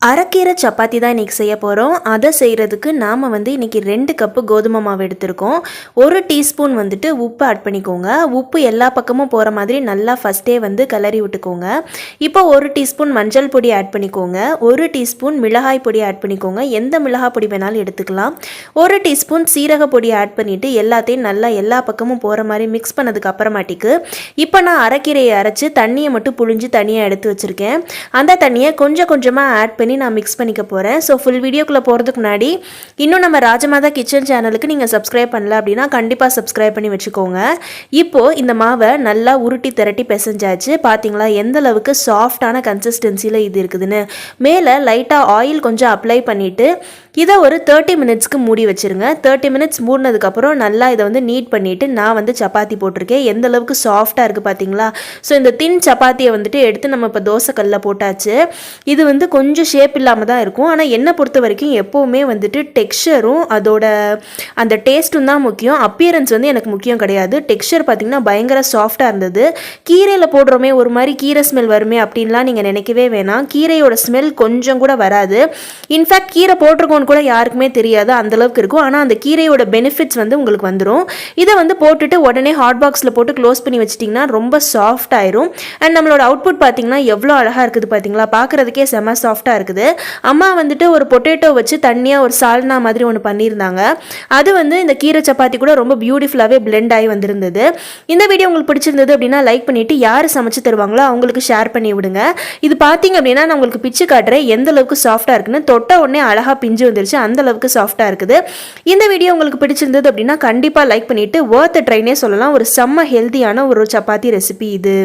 அரைக்கீரை சப்பாத்தி தான் இன்றைக்கி செய்ய போகிறோம். அதை செய்கிறதுக்கு நாம் இன்றைக்கி 2 கப்பு கோதுமை மாவு எடுத்திருக்கோம். 1 டீஸ்பூன் உப்பு ஆட் பண்ணிக்கோங்க. உப்பு எல்லா பக்கமும் போகிற மாதிரி நல்லா ஃபஸ்ட்டே கிளறி விட்டுக்கோங்க. இப்போ 1 டீஸ்பூன் மஞ்சள் பொடி ஆட் பண்ணிக்கோங்க. 1 டீஸ்பூன் மிளகாய் பொடி ஆட் பண்ணிக்கோங்க. எந்த மிளகாய் பொடி வேணாலும் எடுத்துக்கலாம். 1 டீஸ்பூன் சீரக பொடி ஆட் பண்ணிவிட்டு எல்லாத்தையும் நல்லா எல்லா பக்கமும் போகிற மாதிரி மிக்ஸ் பண்ணதுக்கு அப்புறமாட்டிக்கு இப்போ நான் அரைக்கீரையை அரைச்சி தண்ணியை மட்டும் புழிஞ்சு தனியாக எடுத்து வச்சுருக்கேன். அந்த தண்ணியை கொஞ்சம் கொஞ்சமாக ஆட் பண்ணி நான் மிக்ஸ் பண்ணிக்க போகிறேன். ஸோ ஃபுல் வீடியோக்குள்ளே போகிறதுக்கு முன்னாடி இன்னும் நம்ம ராஜமாதா கிச்சன் சேனலுக்கு நீங்கள் சப்ஸ்கிரைப் பண்ணல அப்படின்னா கண்டிப்பாக சப்ஸ்கிரைப் பண்ணி வச்சுக்கோங்க. இப்போது இந்த மாவை நல்லா உருட்டி திரட்டி பிசைஞ்சாச்சு. பார்த்தீங்களா எந்த அளவுக்கு சாஃப்டான கன்சிஸ்டன்சியில் இது இருக்குதுன்னு. மேலே லைட்டாக ஆயில் கொஞ்சம் அப்ளை பண்ணிவிட்டு இதை ஒரு 30 மினிட்ஸ்க்கு மூடி வச்சுருங்க. 30 மினிட்ஸ் மூடினதுக்கப்புறம் நல்லா இதை நீட் பண்ணிவிட்டு நான் சப்பாத்தி போட்டிருக்கேன். எந்த அளவுக்கு சாஃப்டாக இருக்குது பார்த்தீங்களா. ஸோ இந்த தின் சப்பாத்தியை எடுத்து நம்ம இப்போ தோசைக்கல்லில் போட்டாச்சு. இது கொஞ்சம் ஷேப் இல்லாமல் தான் இருக்கும். ஆனால் என்னை பொறுத்த வரைக்கும் எப்போவுமே டெக்ஸ்சரும் அதோட அந்த டேஸ்ட்டும் தான் முக்கியம். அப்பியரன்ஸ் எனக்கு முக்கியம் கிடையாது. டெக்ஸ்சர் பார்த்திங்கன்னா பயங்கர சாஃப்டாக இருந்தது. கீரையில் போடுறோமே ஒரு மாதிரி கீரை ஸ்மெல் வருமே அப்படின்லாம் நீங்கள் நினைக்கவே வேணாம். கீரையோட ஸ்மெல் கொஞ்சம் கூட வராது. இன்ஃபேக்ட் கீரை போட்டிருக்கோன்னு கூட யாருக்குமே தெரியாது, அந்தளவுக்கு இருக்கும். ஆனால் அந்த கீரையோட பெனிஃபிட்ஸ் உங்களுக்கு வந்துடும். இதை போட்டுட்டு உடனே ஹாட் பாக்ஸில் போட்டு க்ளோஸ் பண்ணி வச்சிட்டிங்கன்னா ரொம்ப சாஃப்ட் ஆயிரும். அண்ட் நம்மளோட அவுட்புட் பார்த்திங்கன்னா எவ்வளோ அழகாக இருக்குது பார்த்தீங்களா. பார்க்குறதுக்கே செம சாஃப்டாக இருக்குது. அம்மா ஒரு பொட்டேட்டோ வச்சு தனியாக ஒரு சால்னா மாதிரி ஒன்று பண்ணியிருந்தாங்க. அது இந்த கீரை சப்பாத்தி கூட ரொம்ப பியூட்டிஃபுல்லாகவே பிளெண்ட் ஆகி வந்திருந்தது. இந்த வீடியோ உங்களுக்கு பிடிச்சிருந்தது அப்படின்னா லைக் பண்ணிவிட்டு யார் சமைச்சு தருவாங்களோ அவங்களுக்கு ஷேர் பண்ணி விடுங்க. இது பார்த்தீங்க அப்படின்னா நான் உங்களுக்கு பிச்சு காட்டுறேன் எந்த அளவுக்கு சாஃப்டாக இருக்குன்னு. தொட்ட உடனே அழகாக பிஞ்சு வந்துருச்சு, அந்த அளவுக்கு சாஃப்டாக இருக்குது. இந்த வீடியோ உங்களுக்கு பிடிச்சிருந்தது அப்படின்னா கண்டிப்பாக லைக் பண்ணிவிட்டு வொர்த் ட்ரைனே சொல்லலாம். ஒரு செம்ம ஹெல்த்தியான ஒரு சப்பாத்தி ரெசிபி இது.